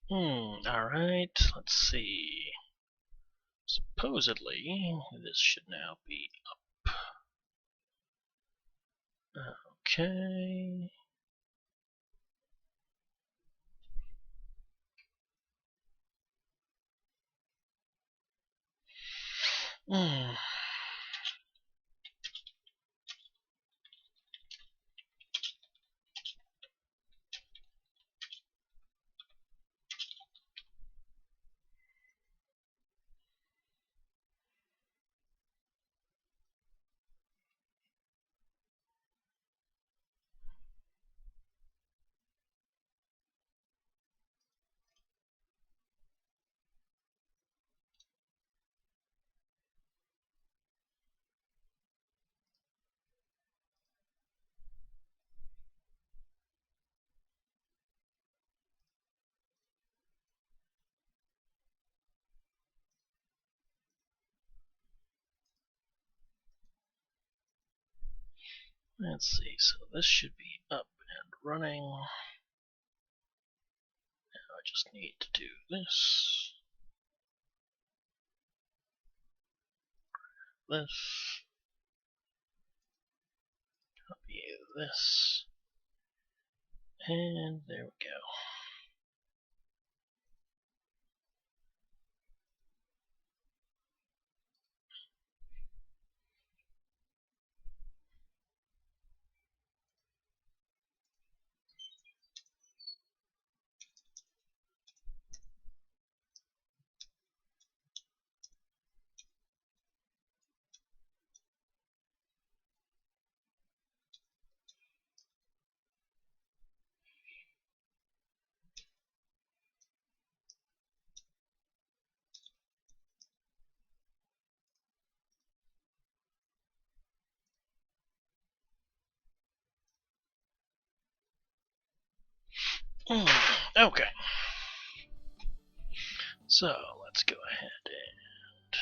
Alright, let's see. Supposedly, this should now be up. Okay. Hmm. Let's see, so this should be up and running. Now I just need to do this. This. Copy this. And there we go. Okay. So let's go ahead and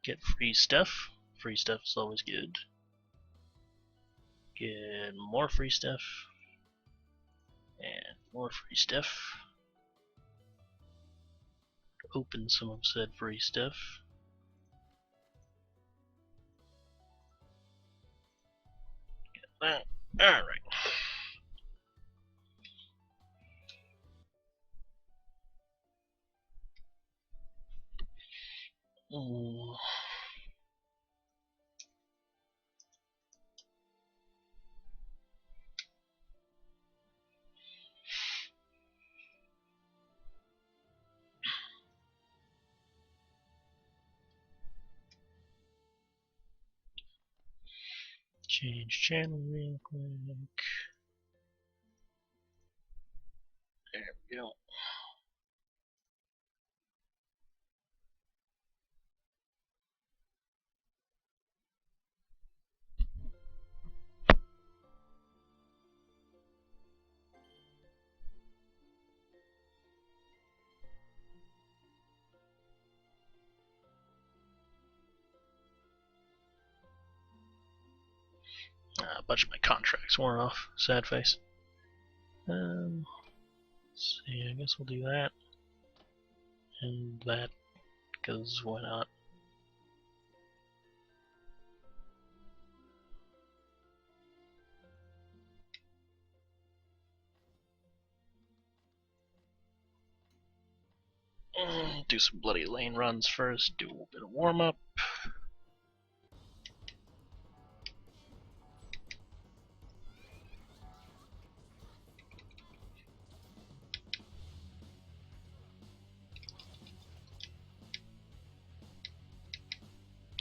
get free stuff. Free stuff is always good. Get more free stuff. And more free stuff. Open some of said free stuff. Get that. Alright. Change channel real quick. There we go. A bunch of my contracts wore off. Sad face. Let's see, I guess we'll do that. And that, because why not? Do some bloody lane runs first, do a little bit of warm up.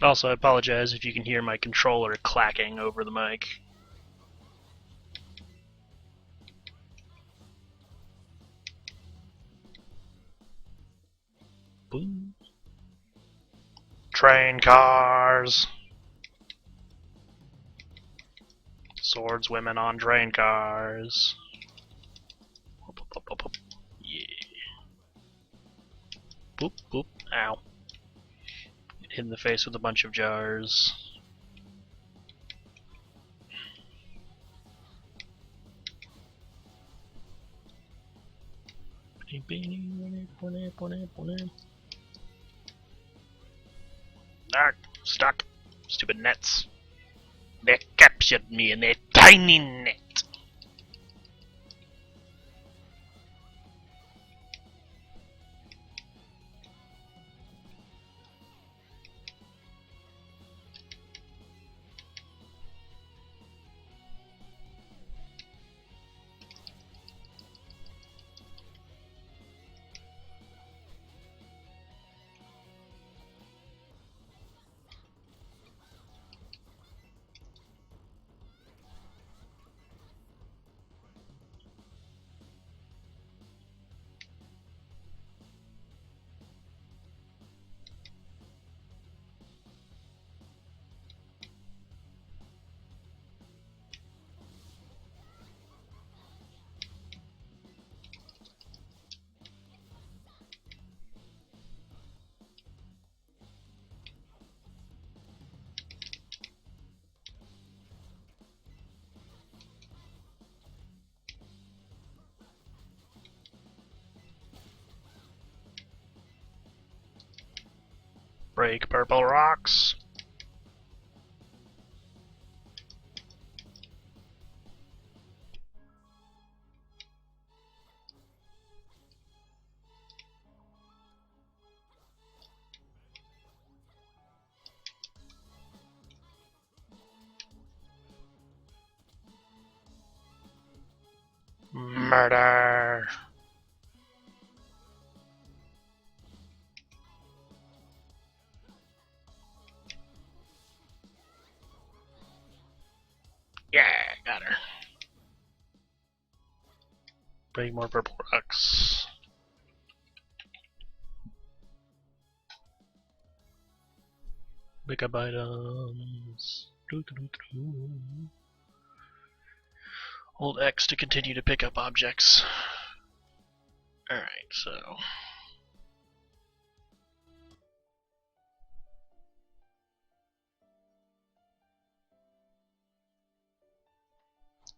Also, I apologize if you can hear my controller clacking over the mic. Boom. Train cars. Swordswomen on train cars. Yeah. Boop, boop, ow. Hit in the face with a bunch of jars. Ah, stuck. Stupid nets. They captured me in a tiny net. Break purple rocks. Murder. Yeah, got her. Break more purple rocks. Pick up items. Hold X to continue to pick up objects. Alright, so.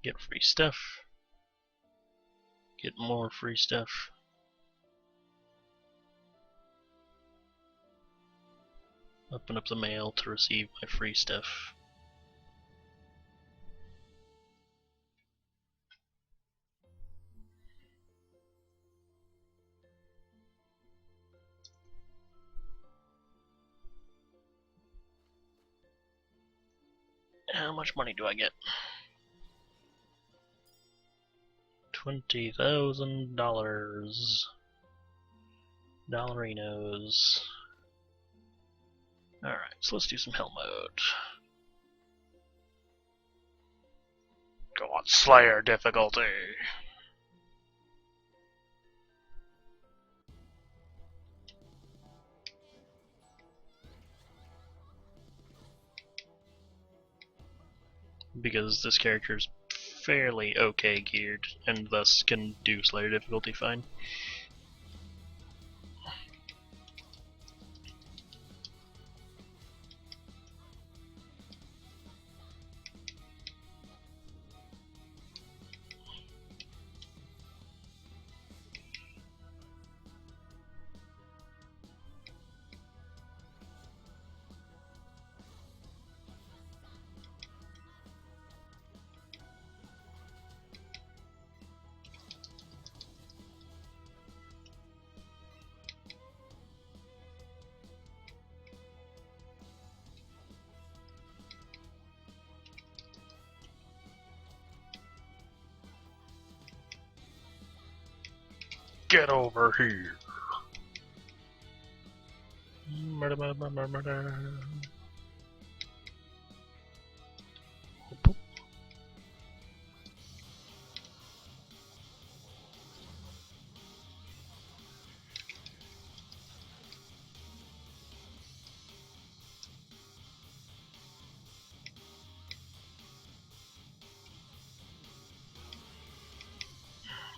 Get free stuff. Get more free stuff. Open up the mail to receive my free stuff. How much money do I get? $20,000. Dollarinos. Alright, so let's do some hell mode. Go on, Slayer difficulty. Because this character is fairly okay geared, and thus can do Slayer difficulty fine. Get over here. Murder, murder, murder, murder.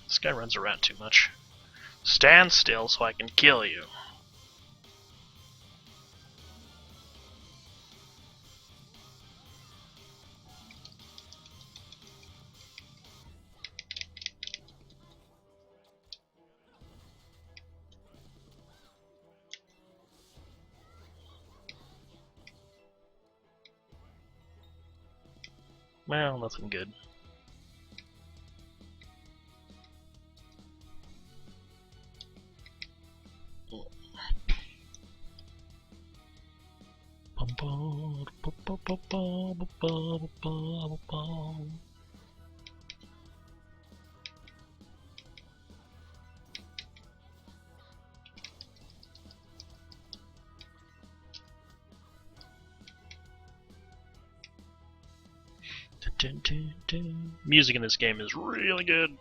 This guy runs around too much. Stand still so I can kill you. Well, nothing good. Music in this game is really good.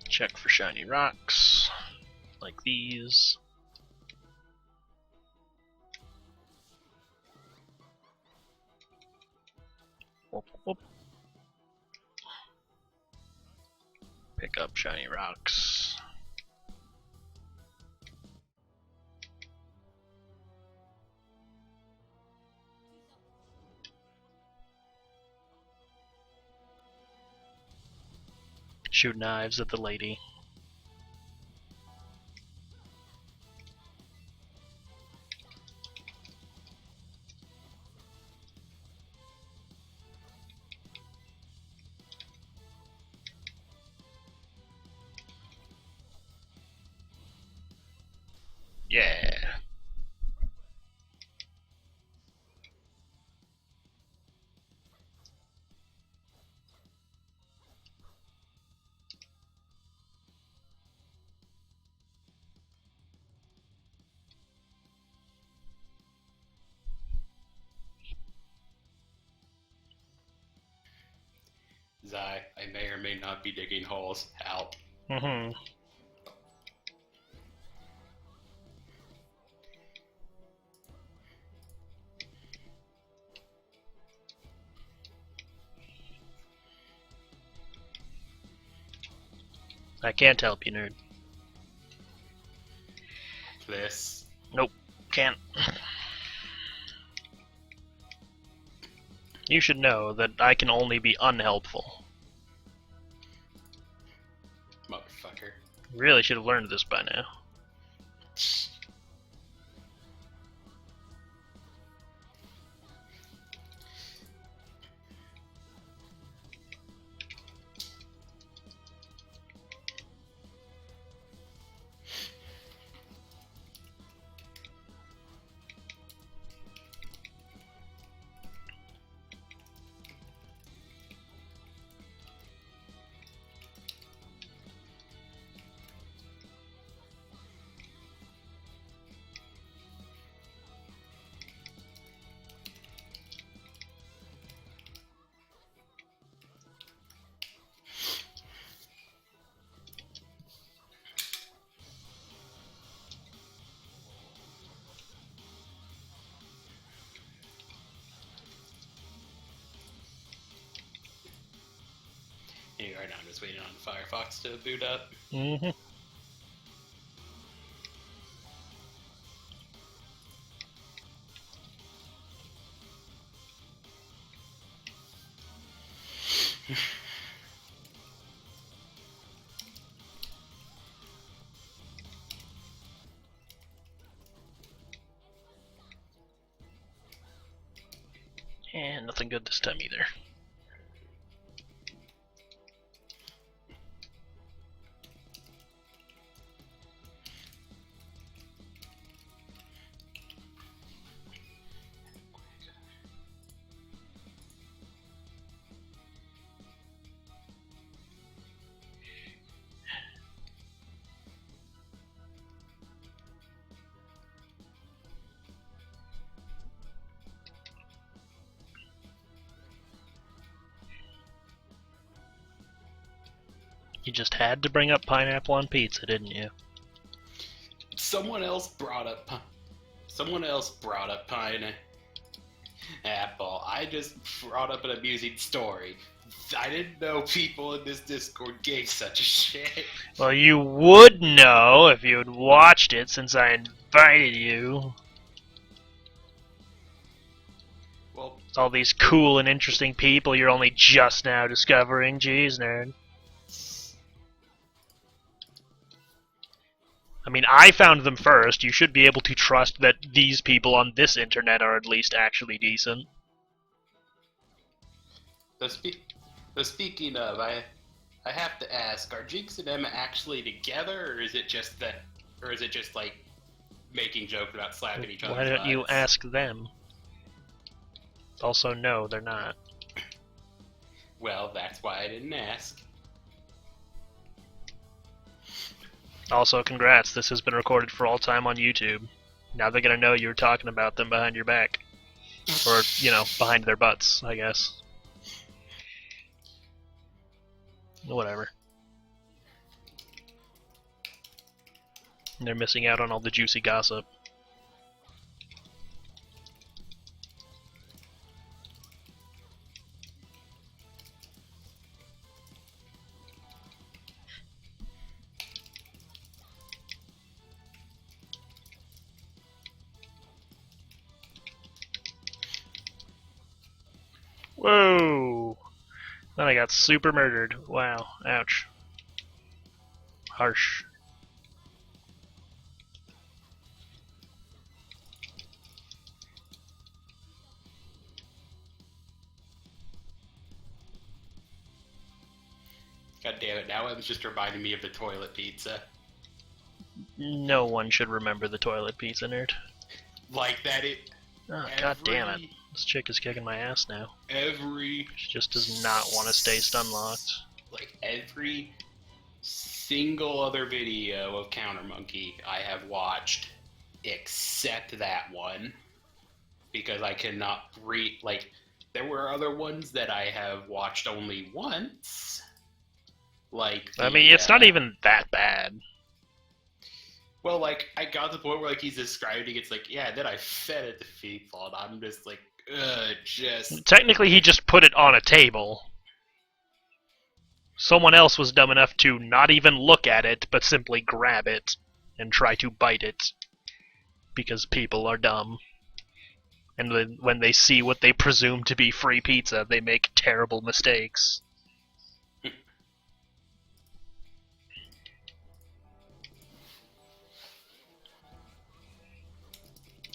Check for shiny rocks, like these. Whoop, whoop. Pick up shiny rocks. Shoot knives at the lady. Yeah. Zy, I may or may not be digging holes. Help. Mm-hmm. I can't help you, nerd. This. Nope, can't. You should know that I can only be unhelpful. Motherfucker. Really should have learned this by now. Anyway, right now I'm just waiting on Firefox to boot up. Mm-hmm. And nothing good this time either. You just had to bring up pineapple on pizza, didn't you? Someone else brought up pine. Apple, I just brought up an amusing story. I didn't know people in this Discord gave such a shit. Well, you would know if you had watched it since I invited you. Well, All these cool and interesting people you're only just now discovering. Jeez, nerd. I mean, I found them first. You should be able to trust that these people on this internet are at least actually decent. so speaking of, I have to ask: are Jinx and Emma actually together, or is it just like making jokes about slapping each other? Why don't you ask them? Also, no, they're not. Well, that's why I didn't ask. Also, congrats, this has been recorded for all time on YouTube. Now they're gonna know you were talking about them behind your back. Or, you know, behind their butts, I guess. Whatever. And they're missing out on all the juicy gossip. Whoa! Then I got super murdered. Wow. Ouch. Harsh. God damn it! Now it was just reminding me of the toilet pizza. No one should remember the toilet pizza, nerd. Like that it. Oh, god damn it. This chick is kicking my ass now. She just does not want to stay stun locked. Like every single other video of Counter Monkey I have watched, except that one, because I cannot read. Like there were other ones that I have watched only once. Like I mean, it's not even that bad. Well, like, I got to the point where, like, he's describing it's like, yeah, then I fed it to people, and I'm just like, just... Technically, he just put it on a table. Someone else was dumb enough to not even look at it, but simply grab it and try to bite it. Because people are dumb. And when they see what they presume to be free pizza, they make terrible mistakes.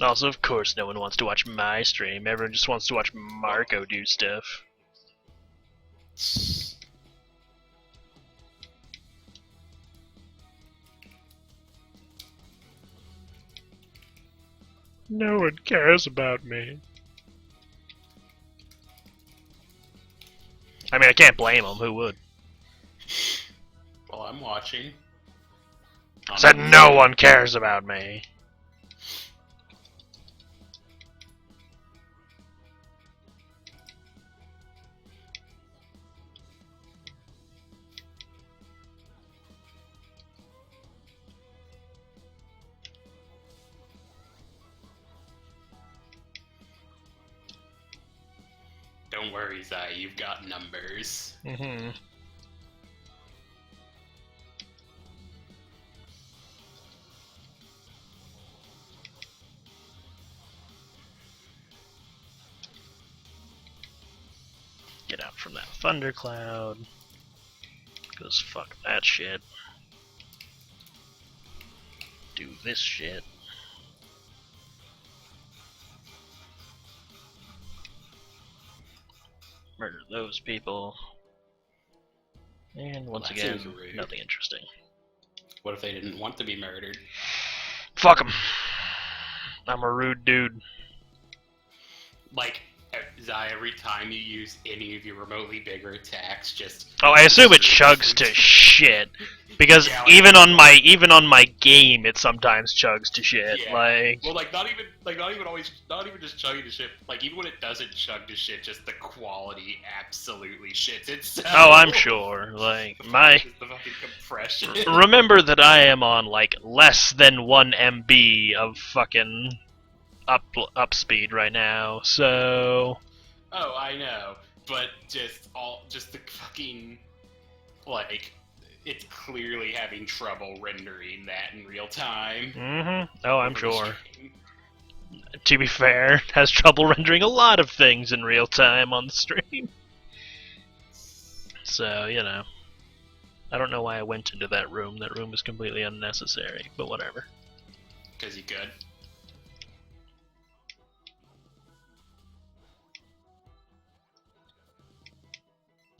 Also, of course, no one wants to watch my stream. Everyone just wants to watch Marco do stuff. No one cares about me. I mean, I can't blame them. Who would? Well, I'm watching. I said no one cares about me. Don't worry, Zai, you've got numbers. Mm-hmm. Get out from that thundercloud. Because fuck that shit. Do this shit. Murder those people. And once again, nothing interesting. What if they didn't want to be murdered? Fuck them. I'm a rude dude. Like, Zai, every time you use any of your remotely bigger attacks, just... Oh, I assume it chugs to shit. Because yeah, like, even on my game, it sometimes chugs to shit. Yeah. Like, well, not even just chugging to shit. Like, even when it doesn't chug to shit, just the quality absolutely shits itself. oh, I'm sure. Like my just the fucking compression. Remember that I am on like less than 1 MB of fucking up speed right now, so... Oh, I know, but just the fucking, like, it's clearly having trouble rendering that in real time. Mm-hmm. Oh, I'm over the sure. stream. To be fair, it has trouble rendering a lot of things in real time on the stream. So, you know. I don't know why I went into that room. That room was completely unnecessary, but whatever. Because you could.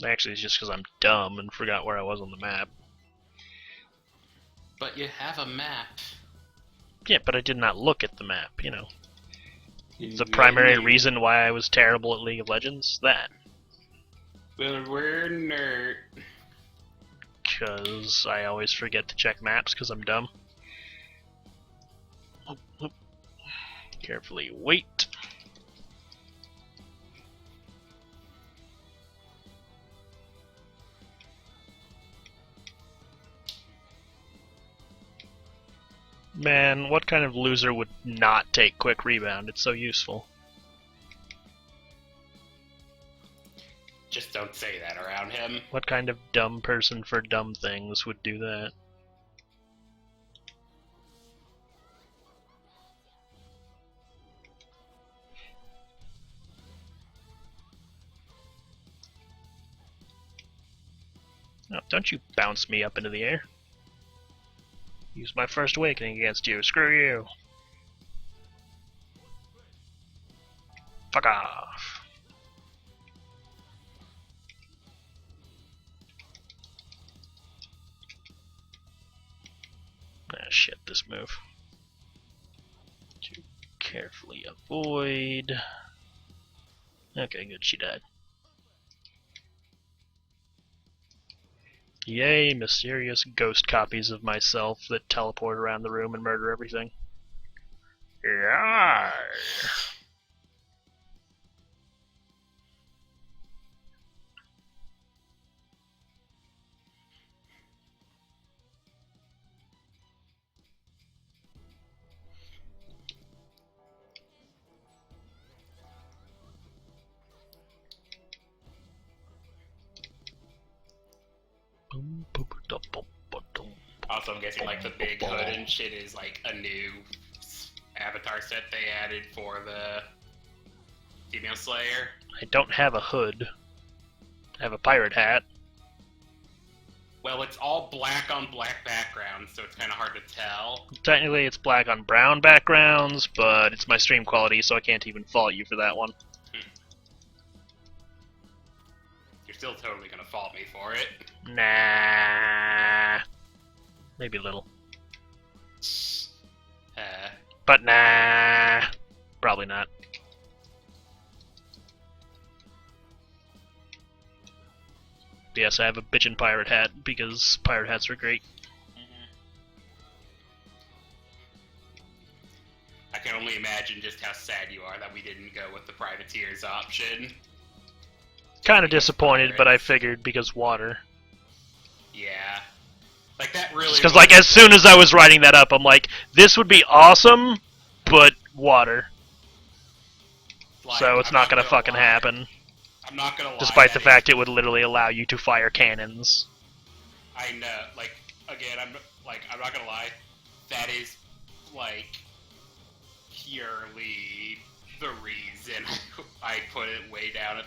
Actually, it's just because I'm dumb and forgot where I was on the map. But you have a map. Yeah, but I did not look at the map, you know. The primary reason why I was terrible at League of Legends? That. Well, we're nerd. Because I always forget to check maps because I'm dumb. Oop, oop. Carefully wait. Man, what kind of loser would not take quick rebound? It's so useful. Just don't say that around him. What kind of dumb person for dumb things would do that? Oh, don't you bounce me up into the air. Use my first awakening against you. Screw you. Fuck off. Ah, shit, this move. To carefully avoid. Okay, good, she died. Yay, mysterious ghost copies of myself that teleport around the room and murder everything. Yeah. Also, I'm guessing like the big hood and shit is like a new avatar set they added for the female slayer. I don't have a hood. I have a pirate hat. Well, it's all black on black background, so it's kind of hard to tell. Technically, it's black on brown backgrounds, but it's my stream quality, so I can't even fault you for that one. You're still totally gonna fault me for it. Nah. Maybe a little. Uh, But nah. Probably not. Yes, I have a bitchin' pirate hat, because pirate hats are great. I can only imagine just how sad you are that we didn't go with the privateers option. Kinda disappointed, but I figured because water. Yeah. Like, that really... Because, like, as soon as I was writing that up, I'm like, this would be awesome, but water. Like, So it's not gonna fucking happen. I'm not gonna lie. Despite the fact it would literally allow you to fire cannons. I know, like, again, I'm not gonna lie, that is, like, purely the reason I put it way down at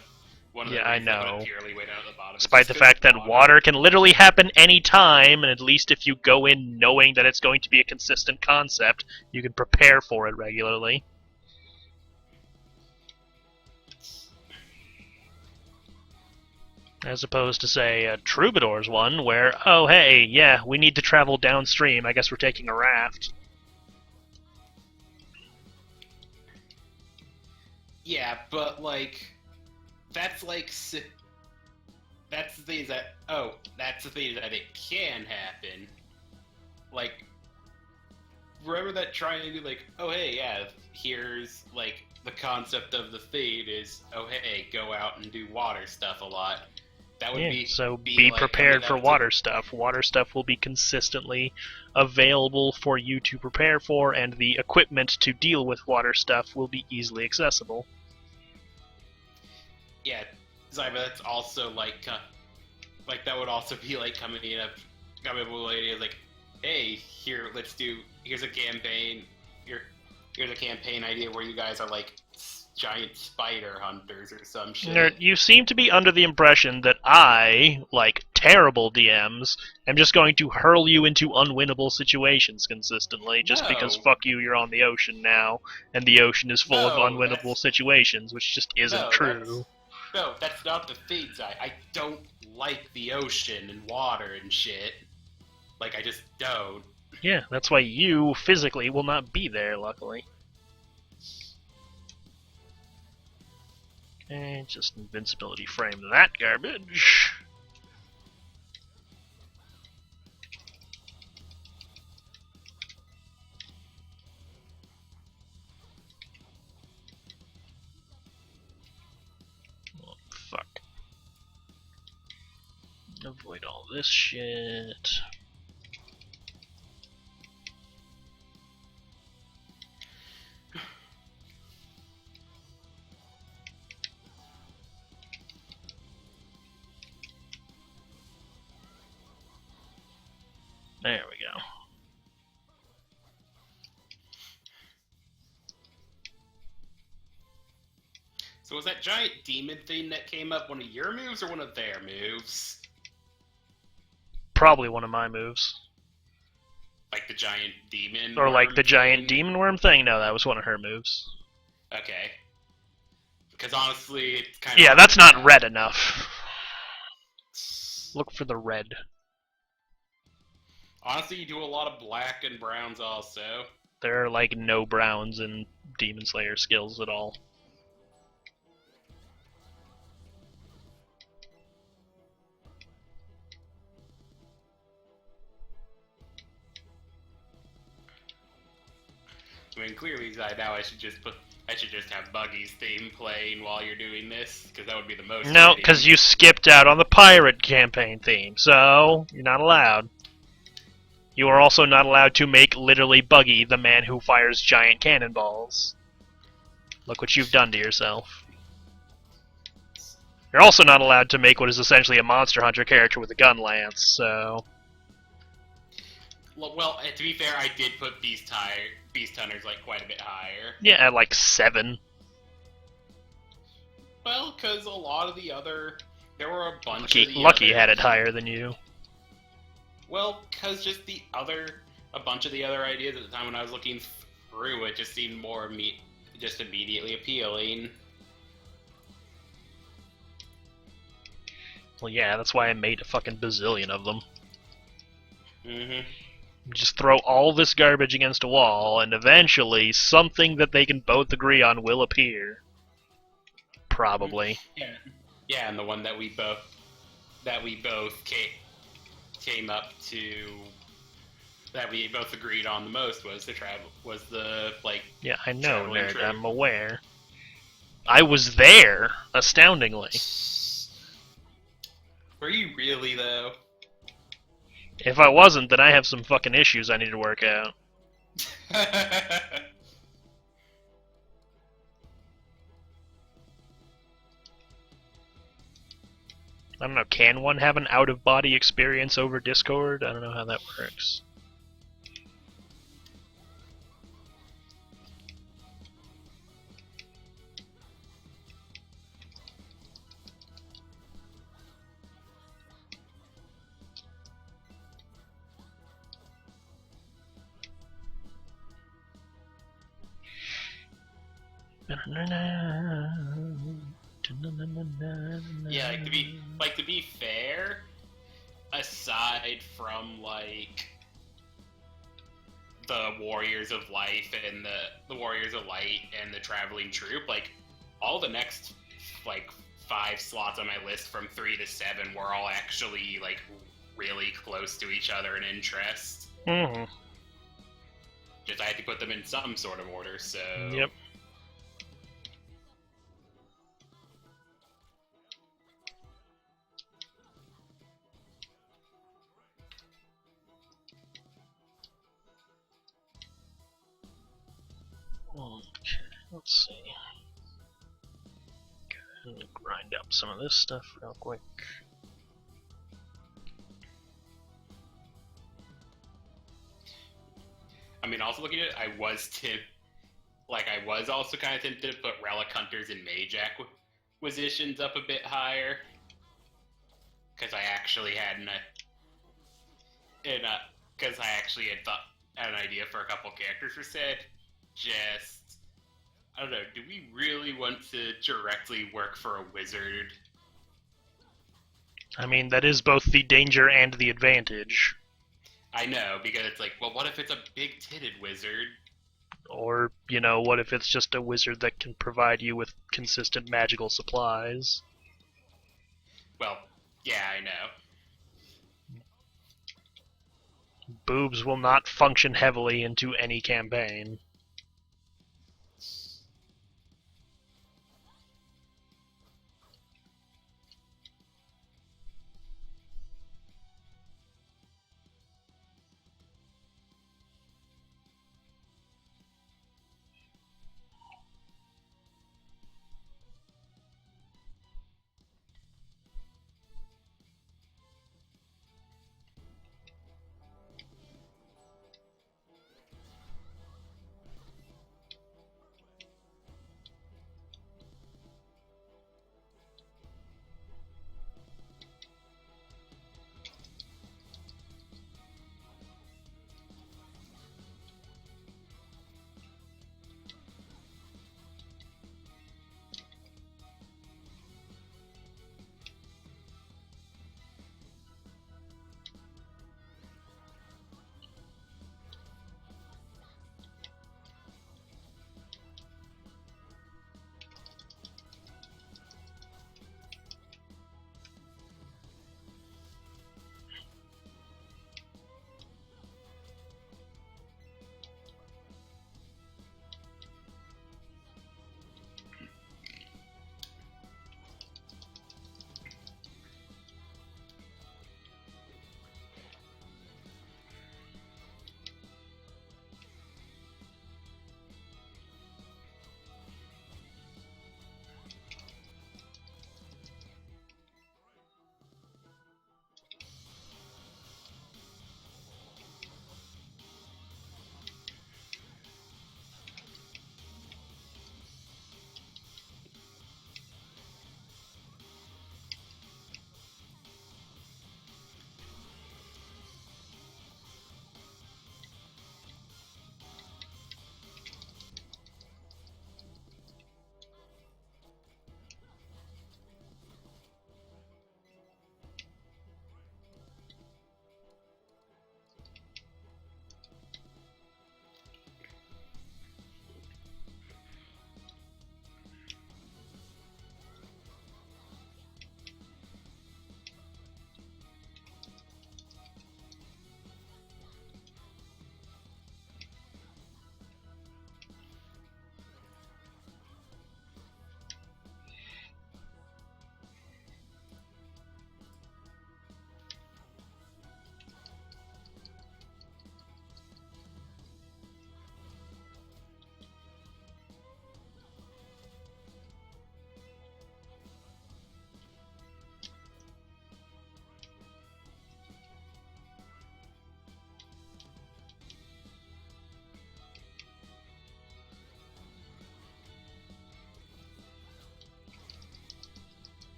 one of the I reasons I put know. it purely way down at the bottom. Despite the fact that water can literally happen anytime, and at least if you go in knowing that it's going to be a consistent concept, you can prepare for it regularly. As opposed to, say, a Troubadour's one, where, oh hey, yeah, we need to travel downstream, I guess we're taking a raft. Yeah, but, like, that's like... That's the thing that... Oh, that's the thing that it can happen. Like, remember that trying to be like, oh hey, yeah, here's, like, the concept of the Fade is, oh hey, go out and do water stuff a lot. That would Yeah, be so be be like prepared coming for up to- water stuff. Water stuff will be consistently available for you to prepare for, and the equipment to deal with water stuff will be easily accessible. Yeah, sorry, but that's also like that would also be like coming up with a lady like, hey, here's a campaign, here's a campaign idea where you guys are like giant spider hunters or some shit. Nerd, you seem to be under the impression that I, like terrible DMs, am just going to hurl you into unwinnable situations consistently, just because No. fuck you, you're on the ocean now, and the ocean is full of No, unwinnable situations, which just isn't true. No, that's not the thing, Zai. I don't like the ocean and water and shit. Like, I just don't. Yeah, that's why you physically will not be there, luckily. Okay, just invincibility frame that garbage. Oh, fuck. Avoid all this shit. There we go. So was that giant demon thing that came up one of your moves or one of their moves? Probably one of my moves. Like the giant demon Or like worm the giant thing? demon worm thing? No, that was one of her moves. Okay. Because honestly, it's kind of... Yeah, that's not red enough. Look for the red. Honestly, you do a lot of black and browns also. There are like no browns in Demon Slayer skills at all. I mean, clearly, now I should just have Buggy's theme playing while you're doing this, because that would be the most... No, because you skipped out on the pirate campaign theme, so you're not allowed. You are also not allowed to make literally Buggy the man who fires giant cannonballs. Look what you've done to yourself. You're also not allowed to make what is essentially a Monster Hunter character with a gun lance, so... Well, to be fair, I did put Beast Hunters like quite a bit higher. Yeah, at like 7. Well, because a lot of the other... There were a bunch Lucky, of the Lucky other... had it higher than you. Well, because just a bunch of the other ideas at the time when I was looking through it just seemed more just immediately appealing. Well, yeah, that's why I made a fucking bazillion of them. Mm-hmm. Just throw all this garbage against a wall, and eventually something that they can both agree on will appear. Probably. Yeah. Yeah, and the one that we both came up to, that we both agreed on the most was the Yeah, I know, traveling nerd. trip. I'm aware. I was there, astoundingly. Were you really though? If I wasn't, then I have some fucking issues I need to work out. I don't know, can one have an out-of-body experience over Discord? I don't know how that works. Yeah, to be fair, aside from like the Warriors of Life and the Warriors of Light and the Traveling Troop, like all the next like 5 slots on my list from 3 to 7 were all actually like really close to each other in interest. Mm-hmm. Just I had to put them in some sort of order, so... Yep. Let's see. Let me grind up some of this stuff real quick. I mean, also looking at it, I was also kind of tempted to put Relic Hunters and Mage acquisitions up a bit higher. Because I actually had had an idea for a couple characters for said. I don't know, do we really want to directly work for a wizard? I mean, that is both the danger and the advantage. I know, because it's like, well, what if it's a big-titted wizard? Or, what if it's just a wizard that can provide you with consistent magical supplies? Well, yeah, I know. Boobs will not function heavily into any campaign.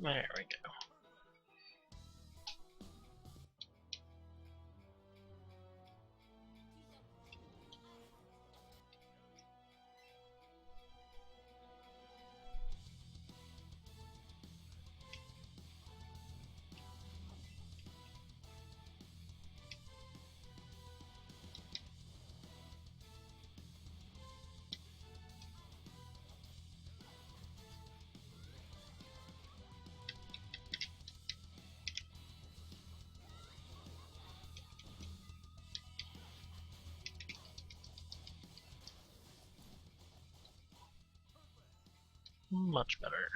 There we go. Much better.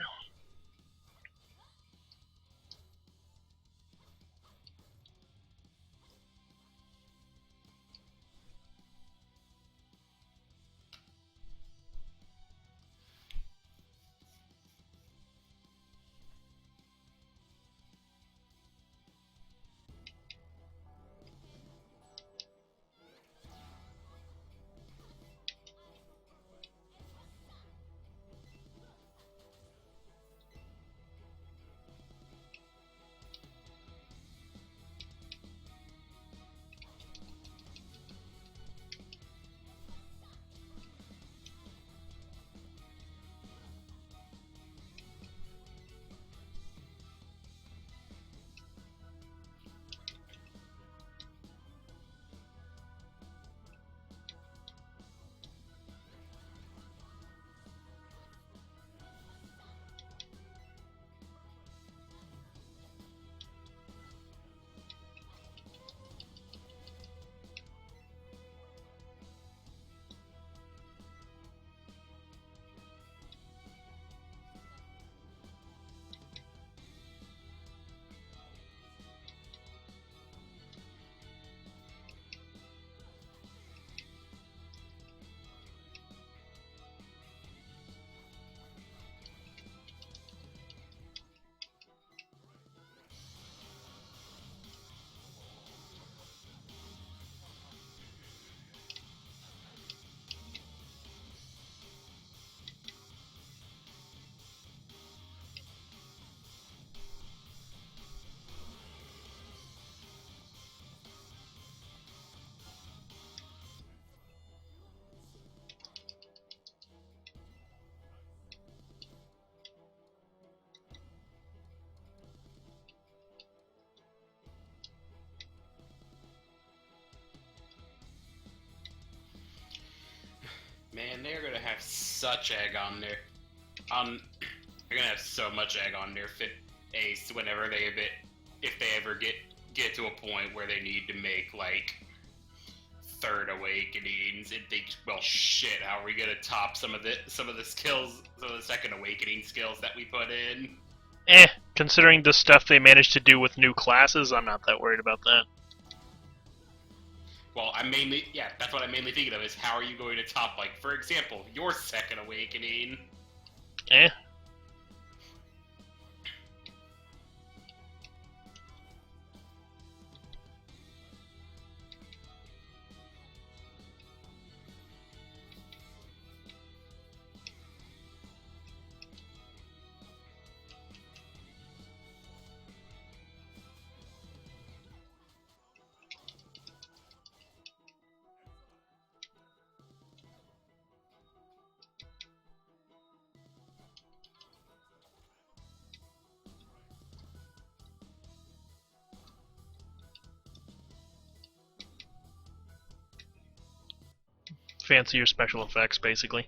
Man, they're gonna have such egg on there. They're gonna have so much egg on their ace whenever if they ever get to a point where they need to make like third awakenings and think, well, shit, how are we gonna top some of the skills, some of the second awakening skills that we put in? Considering the stuff they managed to do with new classes, I'm not that worried about that. Well, that's what I'm mainly thinking of, is how are you going to top, like, for example, your second awakening? Fancy your special effects, basically.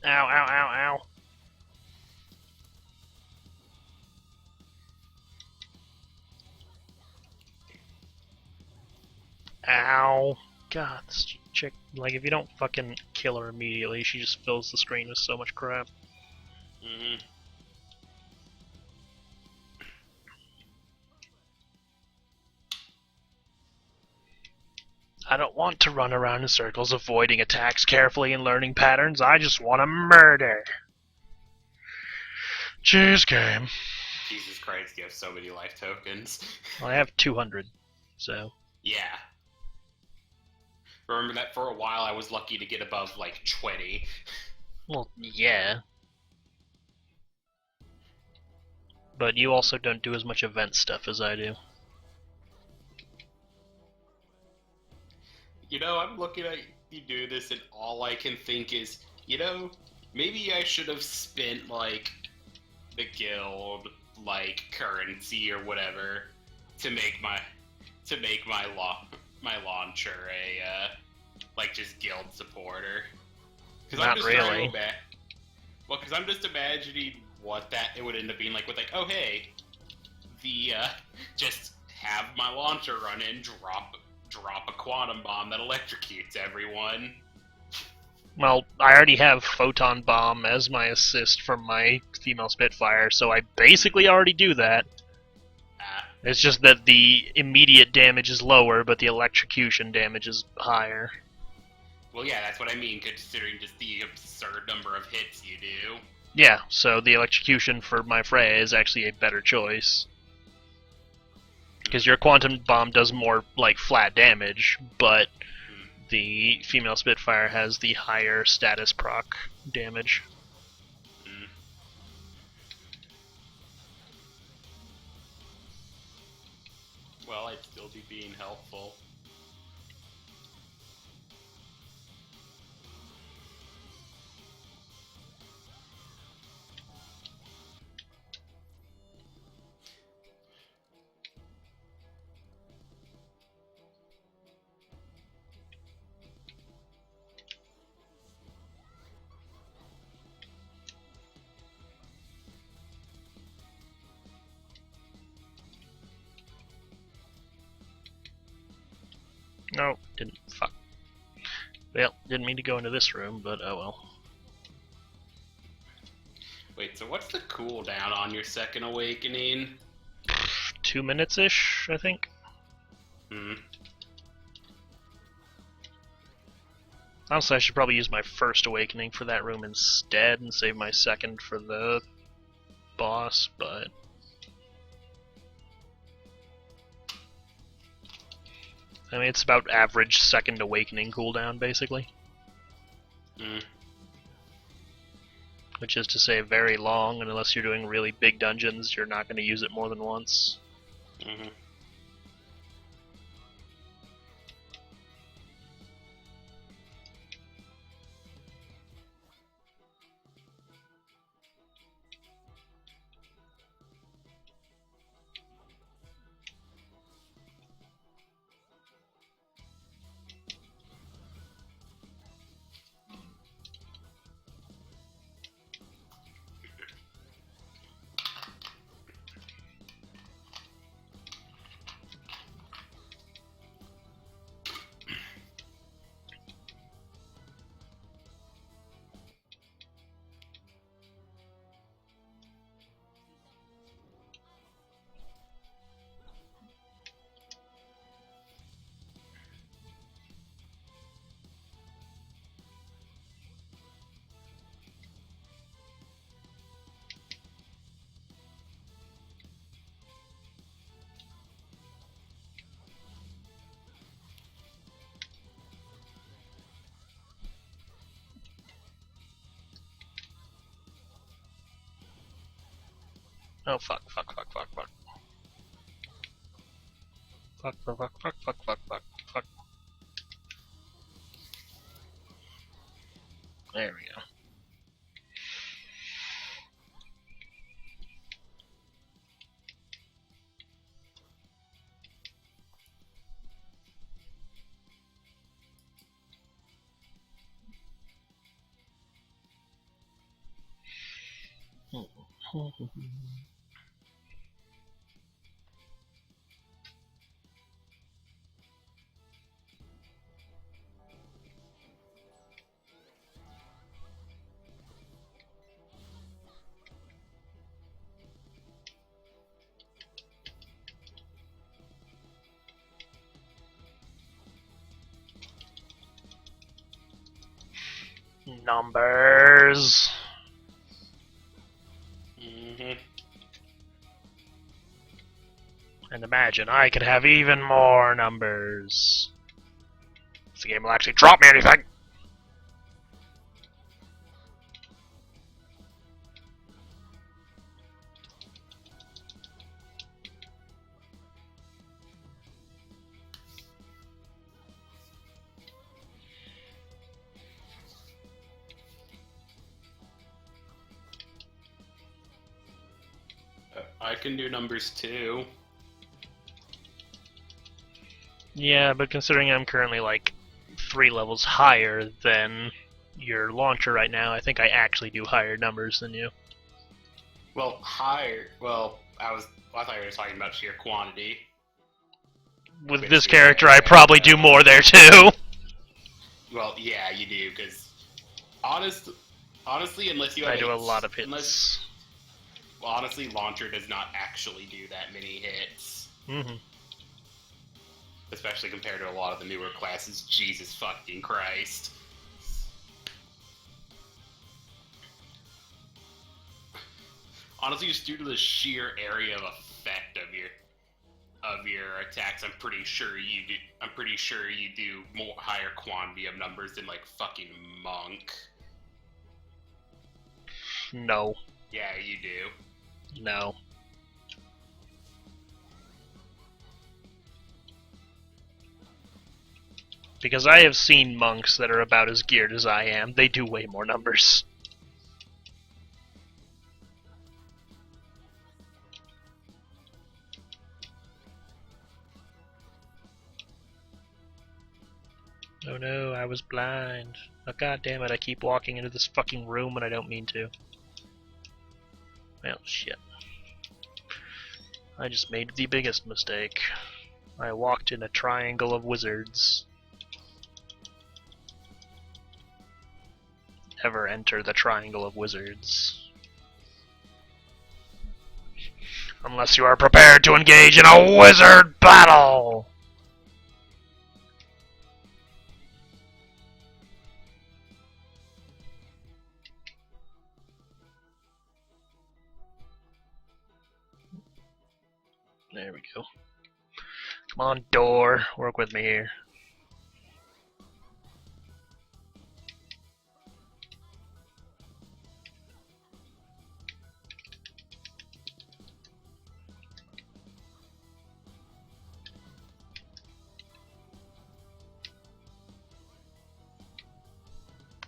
Ow, ow, ow, ow. Ow. God, this chick, like, if you don't fucking kill her immediately, she just fills the screen with so much crap. Mm-hmm. I don't want to run around in circles avoiding attacks carefully and learning patterns. I just want to murder. Jeez, game. Jesus Christ, you have so many life tokens. Well, I have 200, so... Yeah. Remember that for a while I was lucky to get above, like, 20. Well, yeah. But you also don't do as much event stuff as I do. You know, I'm looking at you do this, and all I can think is, you know, maybe I should have spent, like, the guild, like, currency or whatever to make my launcher a, like, just guild supporter. Not really. Well, because I'm just imagining what it would end up being like with, like, oh, hey, just have my launcher run in, drop a quantum bomb that electrocutes everyone. Well, I already have Photon Bomb as my assist from my female Spitfire, so I basically already do that. It's just that the immediate damage is lower, but the electrocution damage is higher. Well, yeah, that's what I mean, considering just the absurd number of hits you do. Yeah, so the electrocution for my Freya is actually a better choice. Because your Quantum Bomb does more, like, flat damage, but the female Spitfire has the higher status proc damage. Well, I'd still be being helpful. No, didn't. Fuck. Well, didn't mean to go into this room, but oh well. Wait, so what's the cooldown on your second awakening? 2 minutes-ish, I think. Honestly, I should probably use my first awakening for that room instead and save my second for the boss, but... I mean, it's about average second awakening cooldown, basically. Which is to say very long, and unless you're doing really big dungeons, you're not going to use it more than once. Oh, fuck, fuck, fuck, fuck, fuck. Fuck, fuck, fuck, fuck, fuck, fuck, fuck, fuck. There we go. Numbers. And imagine I could have even more numbers. This game will actually drop me anything. I can do numbers too. Yeah, but considering I'm currently like 3 levels higher than your launcher right now, I think I actually do higher numbers than you. Well, higher. Well, I thought you were talking about sheer quantity. With Which this we character, have I probably do more there too. Well, yeah, you do, because honestly, unless you have I do a lot of hits. Well, honestly, Launcher does not actually do that many hits. Mm-hmm. Especially compared to a lot of the newer classes. Jesus fucking Christ. Honestly, just due to the sheer area of effect of your attacks, I'm pretty sure you do more higher quantity of numbers than like fucking Monk. No. Yeah, you do. No. Because I have seen monks that are about as geared as I am. They do way more numbers. Oh no, I was blind. Oh god damn it, I keep walking into this fucking room when I don't mean to. Well, shit. I just made the biggest mistake. I walked in a triangle of wizards. Never enter the triangle of wizards. Unless you are prepared to engage in a wizard battle! There we go. Come on, door. Work with me here.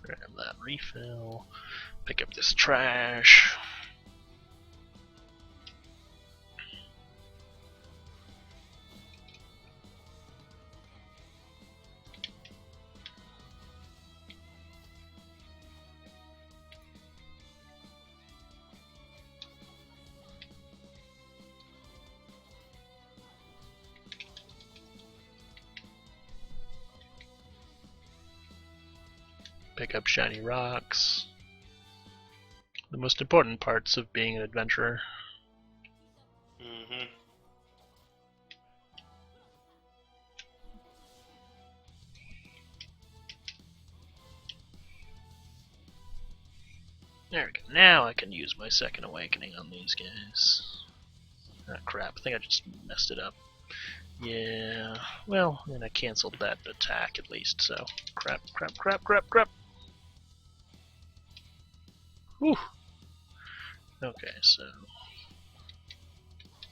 Grab that refill. Pick up this trash. Pick up shiny rocks. The most important parts of being an adventurer. Mm-hmm. There we go. Now I can use my second awakening on these guys. Ah, crap. I think I just messed it up. Yeah. Well, then I canceled that attack at least, so. Crap, crap, crap, crap, crap. Whew. Okay, so.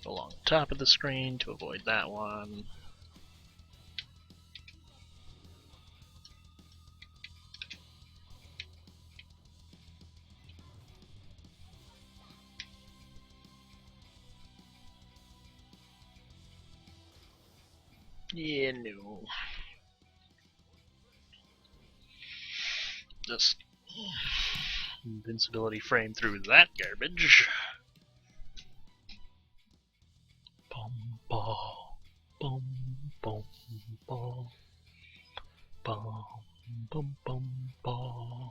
Go along the top of the screen to avoid that one. Yeah, no. Just invincibility frame through that garbage. Bum ba, bum bum ba, bum bum bum ba.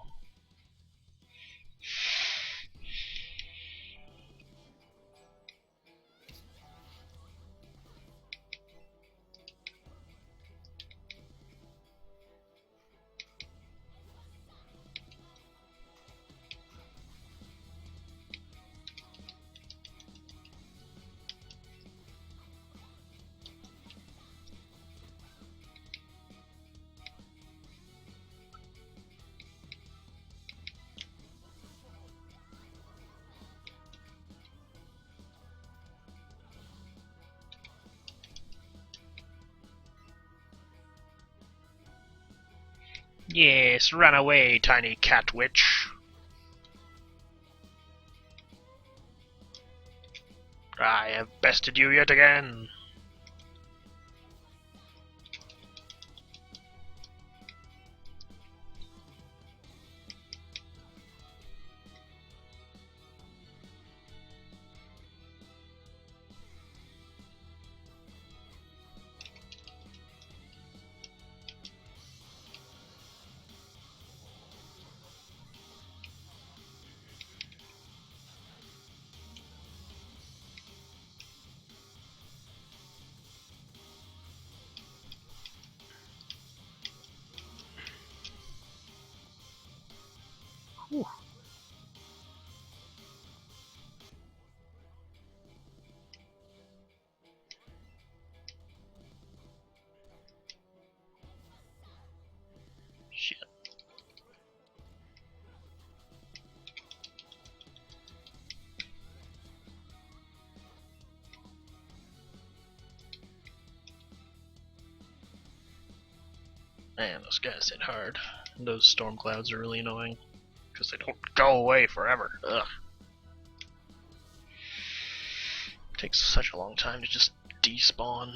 Yes, run away, tiny cat witch. I have bested you yet again. Whew. Shit. Man, those guys hit hard. Those storm clouds are really annoying. Because they don't go away forever. Ugh. Takes such a long time to just despawn.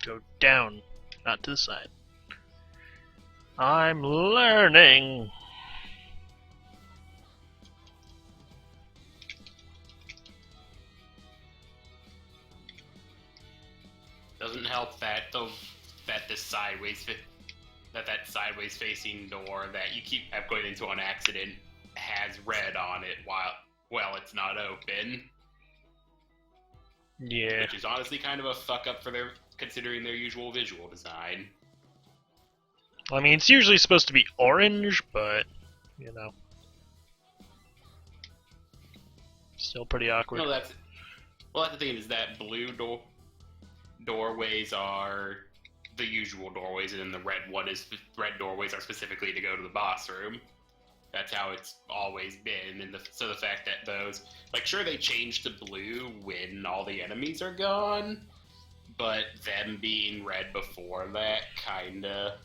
Go down, not to the side. I'm learning! Doesn't help that this sideways that sideways facing door that you keep going into on accident has red on it while it's not open. Yeah. Which is honestly kind of a fuck up for considering their usual visual design. I mean, it's usually supposed to be orange, but, you know. Still pretty awkward. No, that's the thing is that blue doorways are the usual doorways, and then the red doorways are specifically to go to the boss room. That's how it's always been, and so the fact that those, like, sure, they change to blue when all the enemies are gone, but them being red before that kinda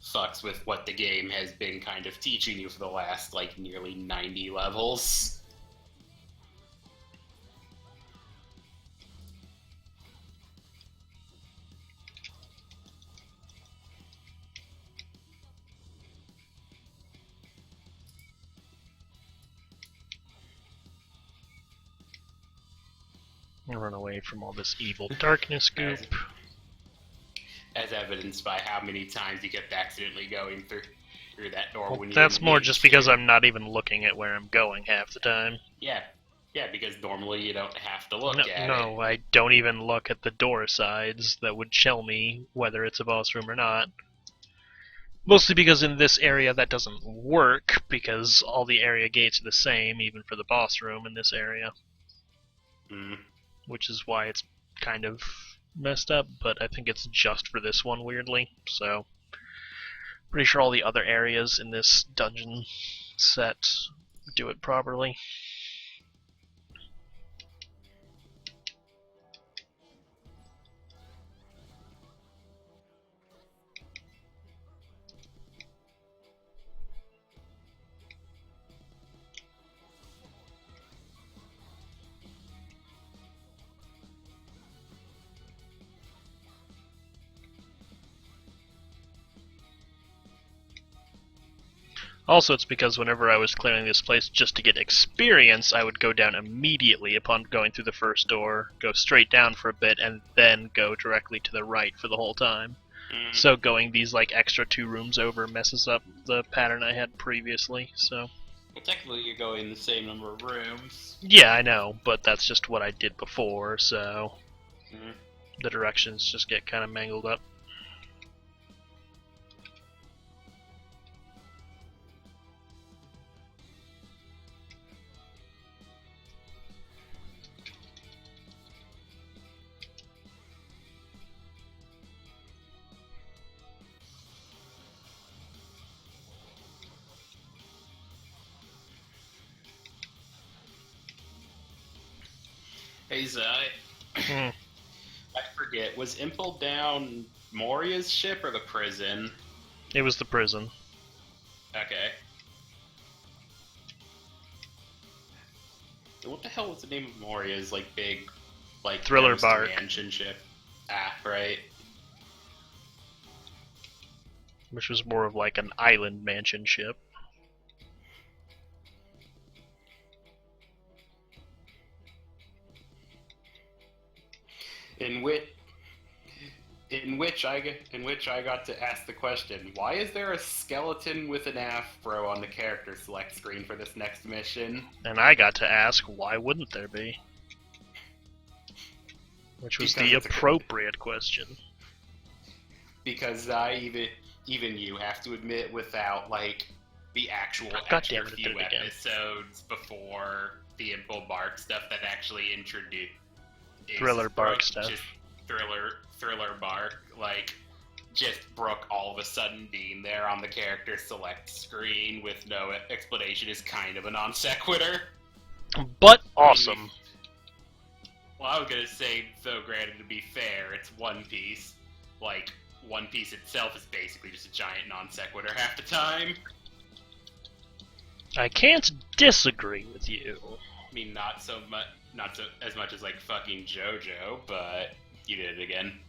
fucks with what the game has been kind of teaching you for the last, like, nearly 90 levels. Run away from all this evil darkness goop. As evidenced by how many times you kept accidentally going through that door when you That's more just because I'm not even looking at where I'm going half the time. Yeah, because normally you don't have to look at it. No, I don't even look at the door sides that would tell me whether it's a boss room or not. Mostly because in this area that doesn't work, because all the area gates are the same, even for the boss room in this area. Which is why it's kind of messed up, but I think it's just for this one, weirdly. So, pretty sure all the other areas in this dungeon set do it properly. Also, it's because whenever I was clearing this place just to get experience, I would go down immediately upon going through the first door, go straight down for a bit, and then go directly to the right for the whole time. So going these, like, extra 2 rooms over messes up the pattern I had previously, so... Well, technically you're going the same number of rooms. Yeah, I know, but that's just what I did before, so... The directions just get kind of mangled up. Hey, Zy. forget, was Impel Down Moria's ship or the prison? It was the prison. Okay. What the hell was the name of Moria's, like, big, like, Thriller Bark. mansion ship? Ah, right. Which was more of like an island mansion ship. In which I got to ask the question, why is there a skeleton with an afro on the character select screen for this next mission? And I got to ask, why wouldn't there be? Which was Because the appropriate question. Because even you have to admit, without like the actual extra few episodes before the Impel Bark stuff that actually introduced Thriller Bark stuff. Just Thriller Bark, like just Brooke all of a sudden being there on the character select screen with no explanation is kind of a non sequitur. But awesome. Well, I was gonna say, though, granted, to be fair, it's One Piece. Like, One Piece itself is basically just a giant non sequitur half the time. I can't disagree with you. I mean, not as much as like fucking JoJo, but you did it again.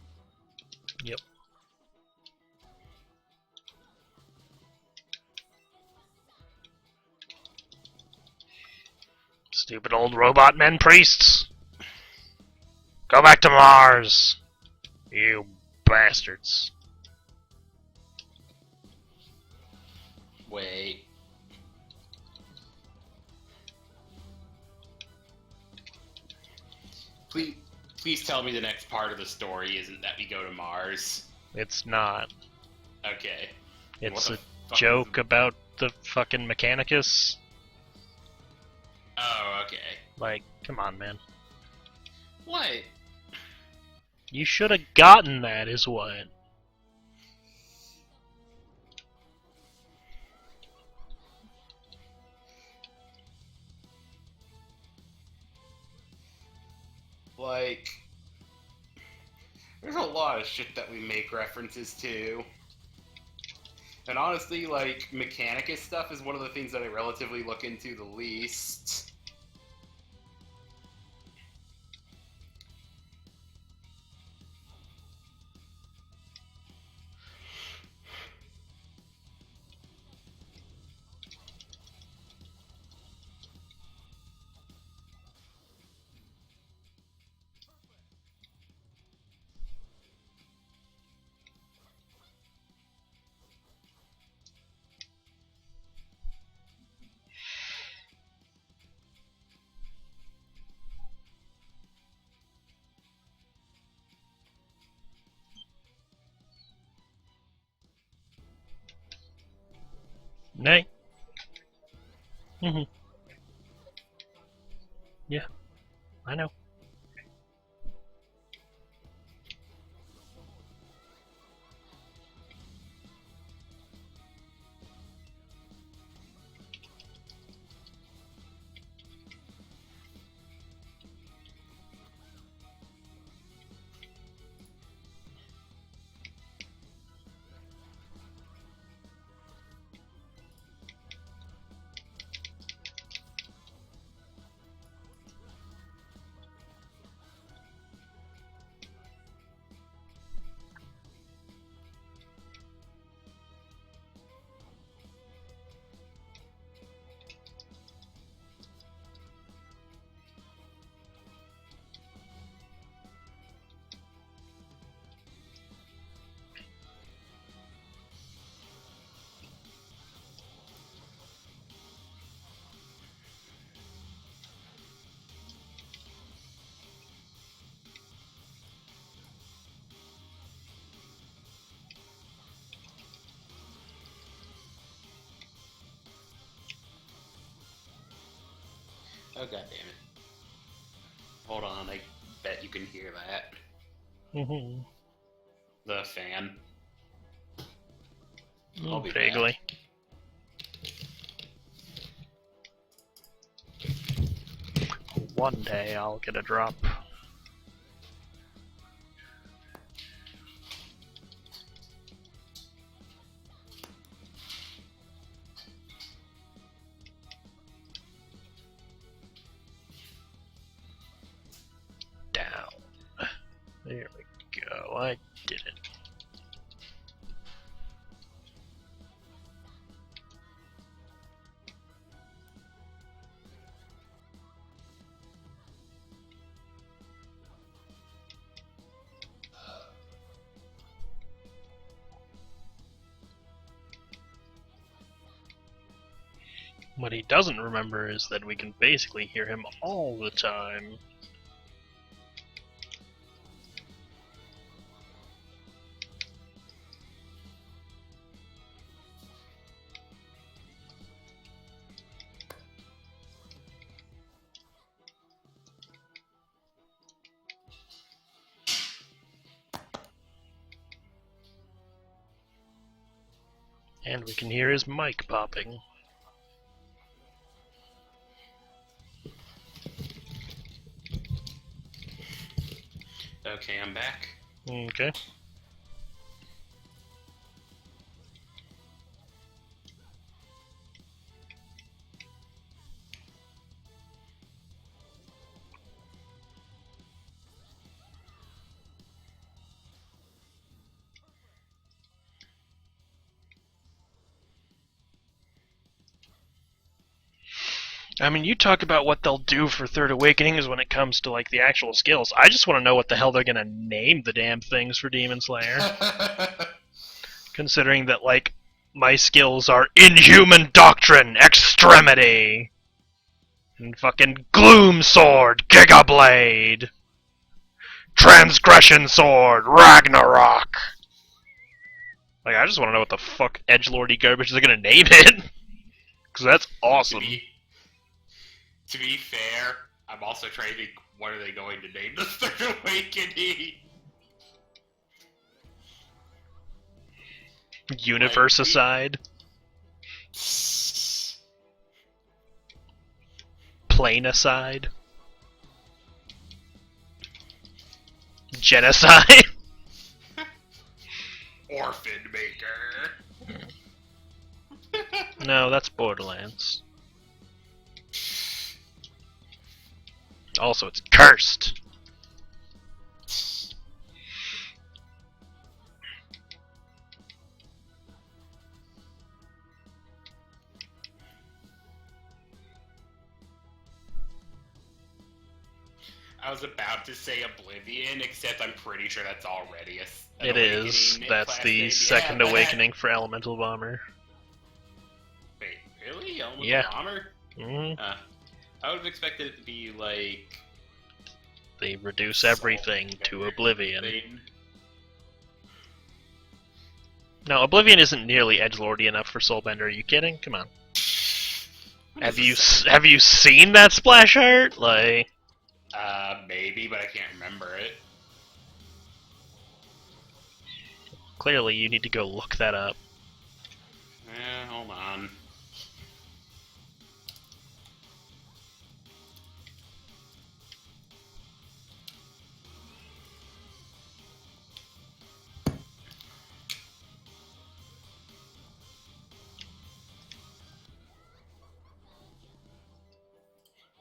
Yep. Stupid old robot men priests! Go back to Mars! You bastards. Wait. Please tell me the next part of the story isn't that we go to Mars. It's not. Okay. It's a joke about the fucking Mechanicus. Oh, okay. Like, come on, man. What? You should have gotten that, is what. Like, there's a lot of shit that we make references to. And honestly, like, Mechanicus stuff is one of the things that I relatively look into the least. Nay. Yeah, I know. Oh, god damn it. Hold on, I bet you can hear that. The fan. I'll be vaguely. One day I'll get a drop. There we go. I did it. What he doesn't remember is that we can basically hear him all the time. And we can hear his mic popping. Okay, I'm back. Okay. I mean, you talk about what they'll do for Third Awakenings when it comes to, like, the actual skills. I just want to know what the hell they're gonna name the damn things for Demon Slayer. Considering that, like, my skills are Inhuman Doctrine, Extremity, and fucking Gloom Sword, Giga Blade, Transgression Sword, Ragnarok. Like, I just want to know what the fuck edgelordy garbage they're gonna name it. Because that's awesome. To be fair, I'm also trying to think, what are they going to name the Third Awakening? Universicide. Planecide. Genocide. Orphan Maker. No, that's Borderlands. Also, it's cursed. I was about to say Oblivion, except I'm pretty sure that's already an It is. That's the name. second Yeah, awakening for Elemental Bomber. Wait, really? Elemental Yeah. Bomber? Mm-hmm. I would have expected it to be like... They reduce everything to Oblivion. No, Oblivion isn't nearly edgelordy enough for Soulbender. Are you kidding? Come on. Have you seen that splash art? Like, maybe, but I can't remember it. clearly you need to go look that up. Hold on.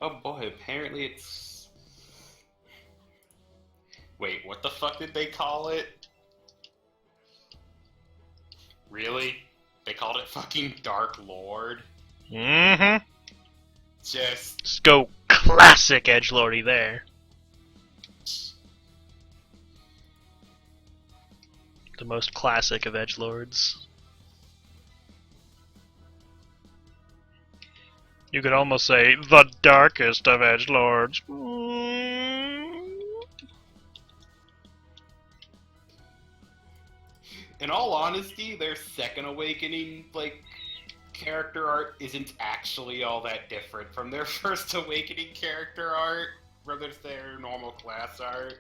Oh boy, apparently it's... Wait, what the fuck did they call it? Really? They called it fucking Dark Lord? Mm-hmm. Just go classic edgelordy there. The most classic of edgelords. You could almost say the darkest of edgelords. in all honesty, their second awakening, like, character art isn't actually all that different from their first awakening character art, whether it's their normal class art.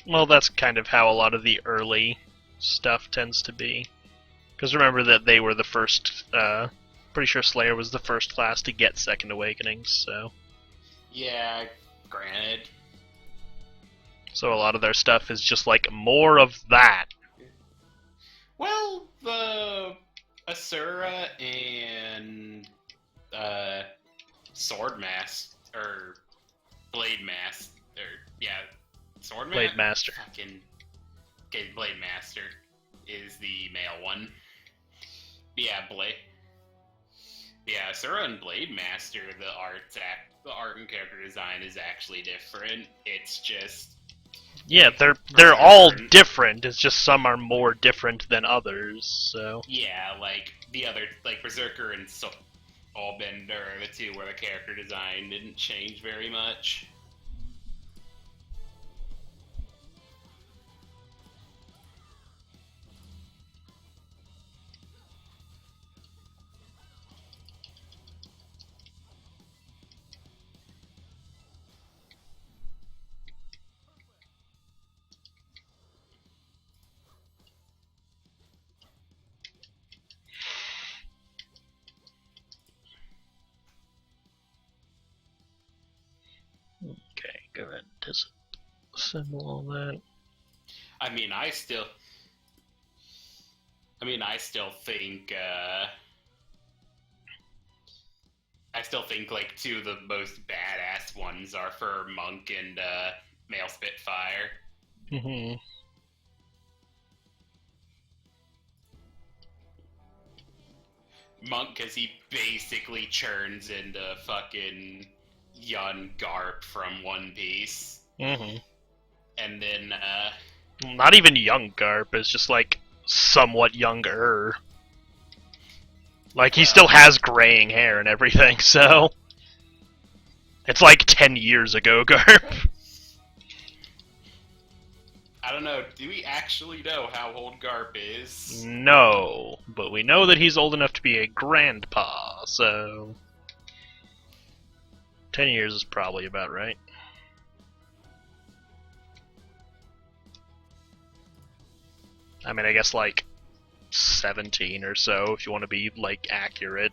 Well, that's kind of how a lot of the early stuff tends to be. Because remember that they were the first, pretty sure Slayer was the first class to get Second Awakenings, so... Yeah, granted. So a lot of their stuff is just like, more of that. Well, the Asura and Sword Mask, or Blade Mask, Swordman? Blade Master. Fucking... Okay, Blade Master is the male one. Yeah, Sura and Blade Master, the art and character design is actually different. It's just... Yeah, they're all different. It's just some are more different than others, so... Yeah, like, the other... Like, Berserker and Soulbender are the two where the character design didn't change very much. Okay, go ahead and disassemble all that. I mean, I still think, like, two of the most badass ones are for Monk and, Male Spitfire. Mm-hmm. Monk, because he basically churns into fucking young Garp from One Piece. Mm-hmm. And then, Not even young Garp, it's just, like, somewhat younger. Like, he still has graying hair and everything, so... It's like 10 years ago, Garp. I don't know, do we actually know how old Garp is? No, but we know that he's old enough to be a grandpa, so... 10 years is probably about right. I mean, I guess, like, 17 or so, if you want to be, like, accurate.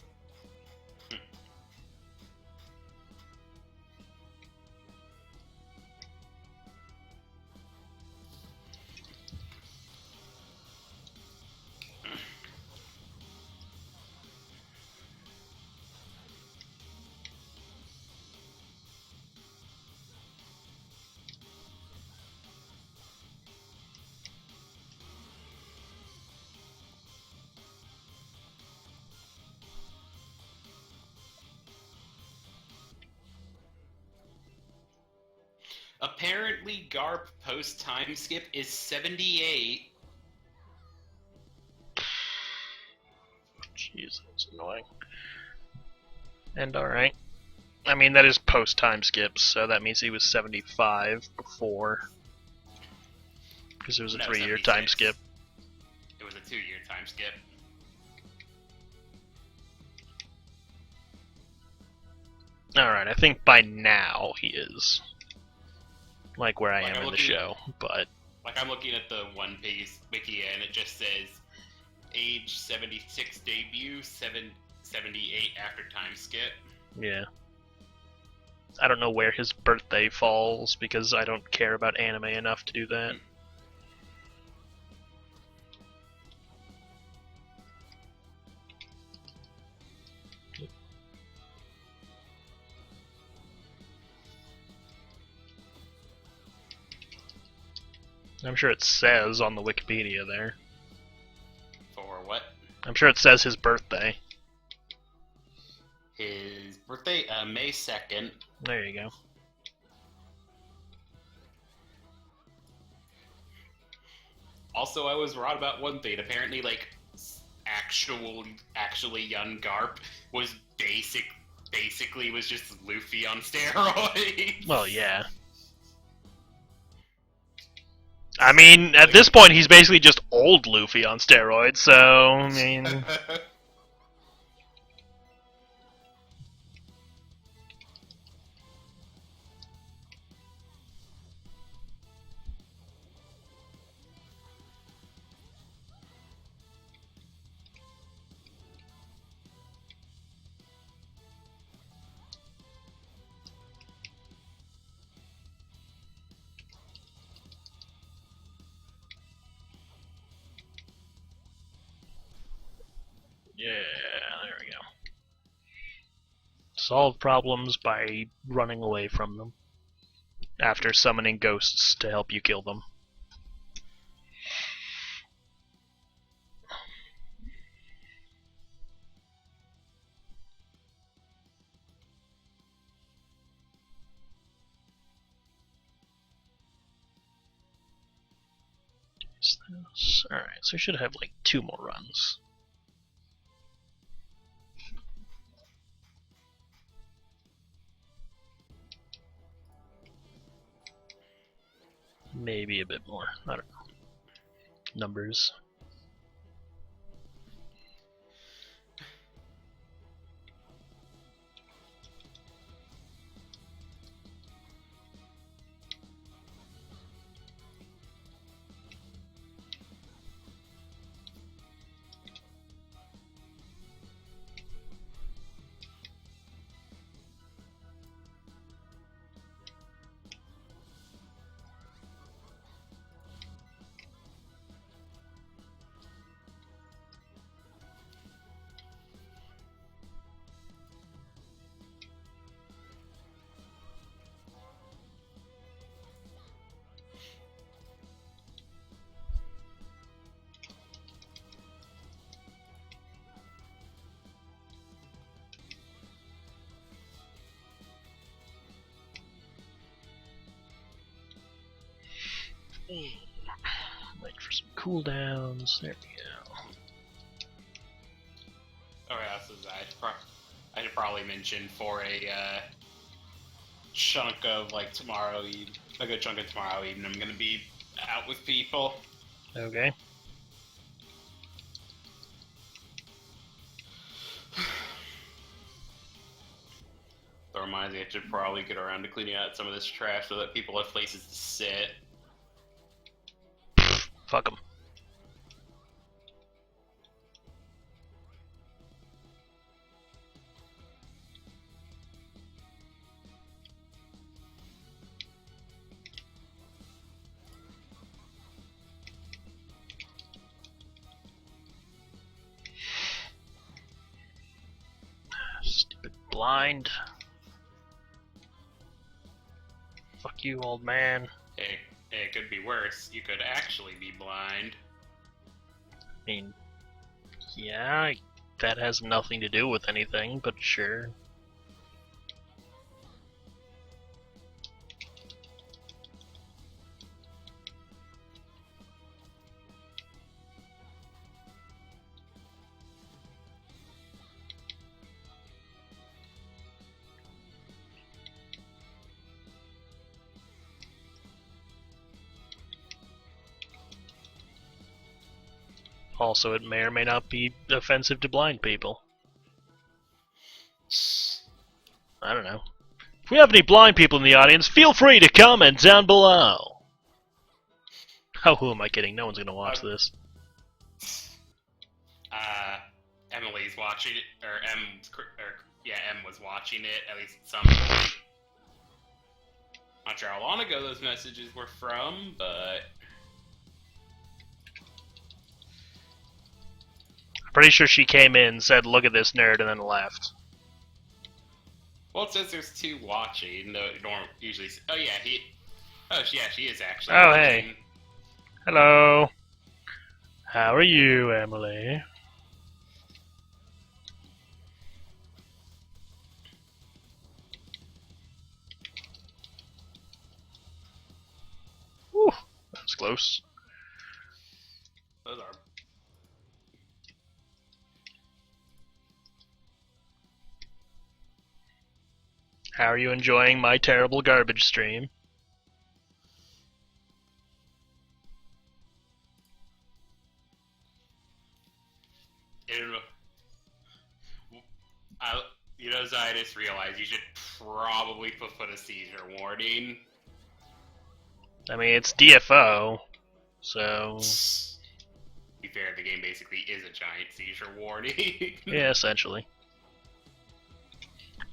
Apparently, Garp post-time skip is 78. Jeez, that's annoying. And alright. I mean, that is post-time skips, so that means he was 75 before. Because there was a 3-year time skip. It was a 2-year time skip. Alright, I think by now he is. Like where I am in the show, but... Like, I'm looking at the One Piece wiki, and it just says age 76 debut, 78 after time skip. Yeah. I don't know where his birthday falls, because I don't care about anime enough to do that. I'm sure it says on the Wikipedia there. For what? I'm sure it says his birthday. His birthday, May 2nd. There you go. Also, I was wrong about one thing. Apparently, like, actually young Garp was basically was just Luffy on steroids. Well, yeah. I mean, at this point, he's basically just old Luffy on steroids, so, I mean... Yeah, there we go. Solve problems by running away from them. after summoning ghosts to help you kill them. Alright, so we should have like 2 more runs. Maybe a bit more. I don't know. Numbers. Wait for some cooldowns. There we go. Oh yeah, so I should probably mention for a chunk of like tomorrow evening, a good chunk of tomorrow evening, I'm gonna be out with people. Okay. That reminds me, I should probably get around to cleaning out some of this trash so that people have places to sit. Fuck them. Stupid blind. Fuck you, old man. Hey, it could be worse. You could actually be blind. I mean, yeah, that has nothing to do with anything, but sure. Also, it may or may not be offensive to blind people. I don't know. If we have any blind people in the audience, feel free to comment down below. Oh, who am I kidding? No one's gonna watch this. Emily's watching it, or M was watching it, at least at some point. Not sure how long ago those messages were from, but... I'm pretty sure she came in, said, "Look at this nerd," and then left. Well, it says there's 2 watching, though it don't usually... Oh, yeah, she is actually Oh, watching. hey. Hello. How are you, Emily? Whew, that was close. Those are... How are you enjoying my terrible garbage stream? You know, I just realized you should probably put a seizure warning. I mean, it's DFO, so... To be fair, the game basically is a giant seizure warning. Yeah, essentially.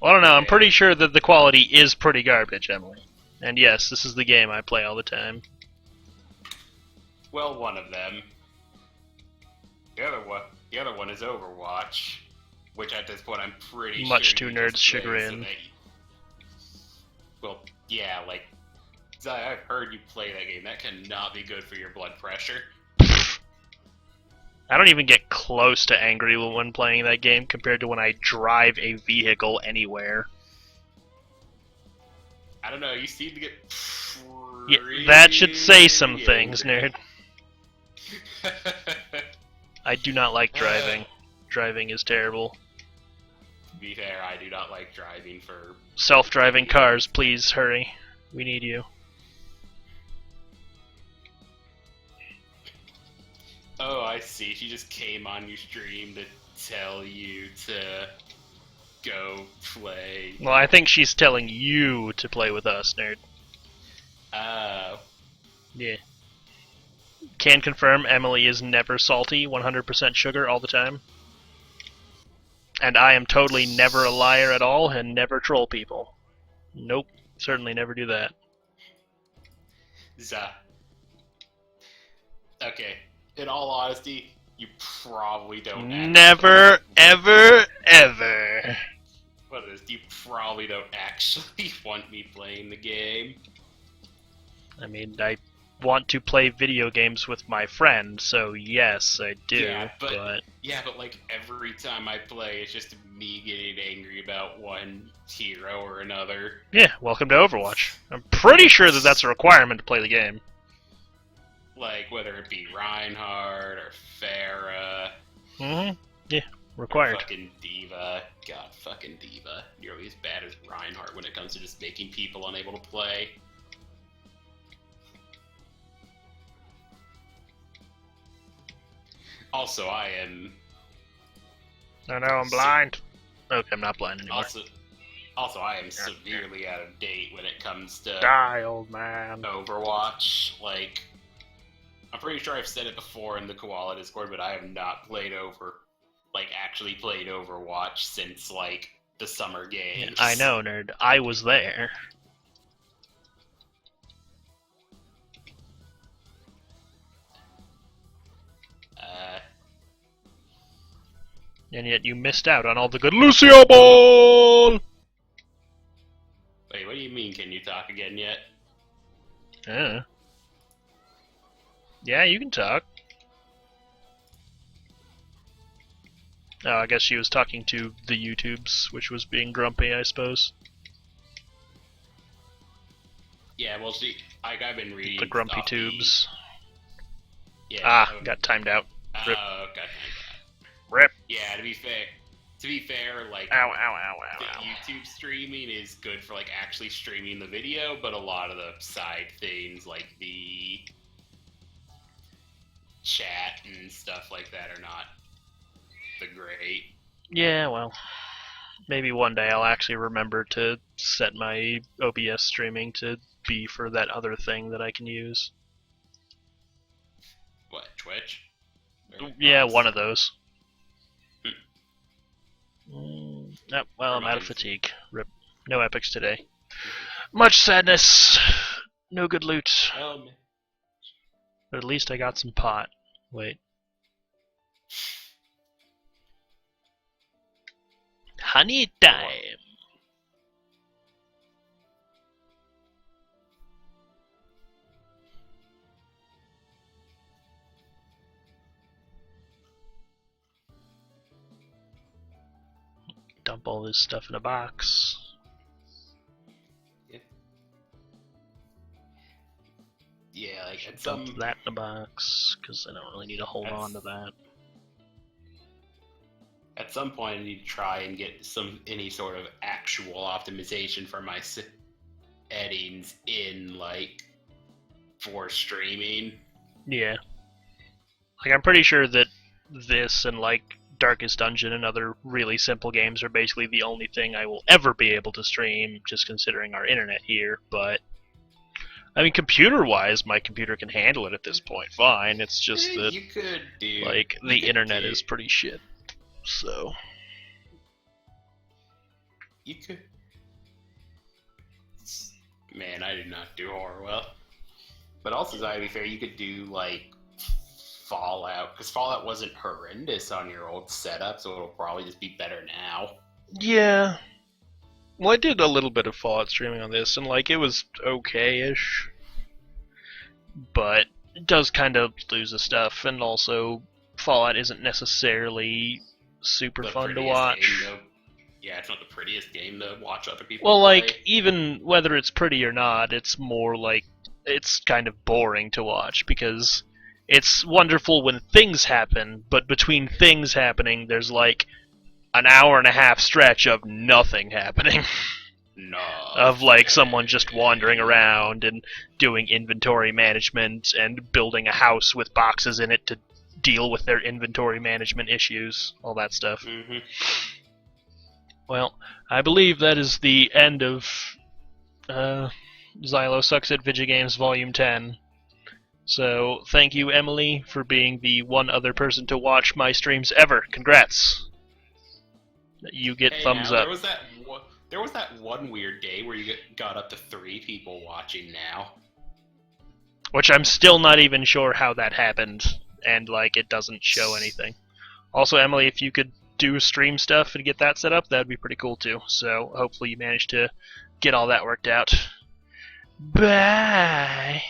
Well, I don't know, I'm pretty sure that the quality is pretty garbage, Emily. And yes, this is the game I play all the time. Well, one of them. The other one is Overwatch, which at this point I'm pretty Much sure to you nerds' just play so chagrin. that well, yeah, like I've heard you play that game. That cannot be good for your blood pressure. I don't even get close to angry when playing that game compared to when I drive a vehicle anywhere. I don't know, you seem to get Yeah, that should say some things, nerd. I do not like driving. Driving is terrible. To be fair, I do not like driving for... Self-driving cars, please hurry. We need you. Oh, I see. She just came on your stream to tell you to go play. Well, I think she's telling you to play with us, nerd. Oh. Yeah. Can confirm Emily is never salty, 100% sugar all the time. And I am totally never a liar at all and never troll people. Nope, certainly never do that. Okay, in all honesty, you probably don't Never, ever, ever. What is this? You probably don't actually want me playing the game. I mean, I want to play video games with my friend, so yes, I do. Yeah, but like every time I play, it's just me getting angry about one hero or another. Yeah, welcome to Overwatch. I'm pretty sure that that's a requirement to play the game. Like, whether it be Reinhardt or Pharah. Mm-hmm. Yeah, required. Fucking Diva. God, fucking Diva. Nearly as bad as Reinhardt when it comes to just making people unable to play. Also, I am... I know, I'm blind. Okay, I'm not blind anymore. Also, I am severely out of date when it comes to... Die, old man. Overwatch. Like, I'm pretty sure I've said it before in the Koala Discord, but I have not played actually played Overwatch since, like, the summer games. I know, nerd. I was there. And yet you missed out on all the good Lucio Ball! Wait, what do you mean, can you talk again yet? Yeah, you can talk. Oh, I guess she was talking to the YouTubes, which was being grumpy, I suppose. Yeah, well, see, I've been reading... The grumpy tubes. Yeah. Got timed out. Rip. Oh, got timed out. Rip. Yeah, to be fair, like, ow, ow. YouTube streaming is good for, like, actually streaming the video, but a lot of the side things, like the chat and stuff like that, are not the great. Yeah, well, maybe one day I'll actually remember to set my OBS streaming to be for that other thing that I can use. What, Twitch? Yeah, one of those. Well, I'm out of fatigue. Rip. No epics today. Much sadness. No good loot. Oh, man. But at least I got some pot. Wait. Honey time. Dump all this stuff in a box. Yeah, like at Dump that in a box, because I don't really need to hold on to that. At some point, I need to try and get any sort of actual optimization for my settings in, like, for streaming. Yeah. Like, I'm pretty sure that this and, like, Darkest Dungeon and other really simple games are basically the only thing I will ever be able to stream, just considering our internet here, but... I mean, computer-wise, my computer can handle it at this point, fine. It's just that, you could do, like, the internet is pretty shit, so... You could... Man, I did not do horror well. But also, to be fair, you could do, like, Fallout, because Fallout wasn't horrendous on your old setup, so it'll probably just be better now. Yeah. Well, I did a little bit of Fallout streaming on this, and like it was okay-ish, but it does kind of lose the stuff, and also Fallout isn't necessarily super The fun to prettiest watch. game, though. Yeah, it's not the prettiest game to watch other people Well, play. like even whether it's pretty or not, it's more like it's kind of boring to watch because it's wonderful when things happen, but between things happening, there's like an hour and a half stretch of nothing happening. No. Of like someone just wandering around and doing inventory management and building a house with boxes in it to deal with their inventory management issues, all that stuff. Mm-hmm. Well, I believe that is the end of Zylo Sucks at Vidja Gamez Volume 10. So, thank you, Emily, for being the one other person to watch my streams ever. Congrats! You get thumbs now, up. There was that one weird day where you got up to 3 people watching now. Which I'm still not even sure how that happened, and like it doesn't show anything. Also, Emily, if you could do stream stuff and get that set up, that'd be pretty cool too. So hopefully you manage to get all that worked out. Bye!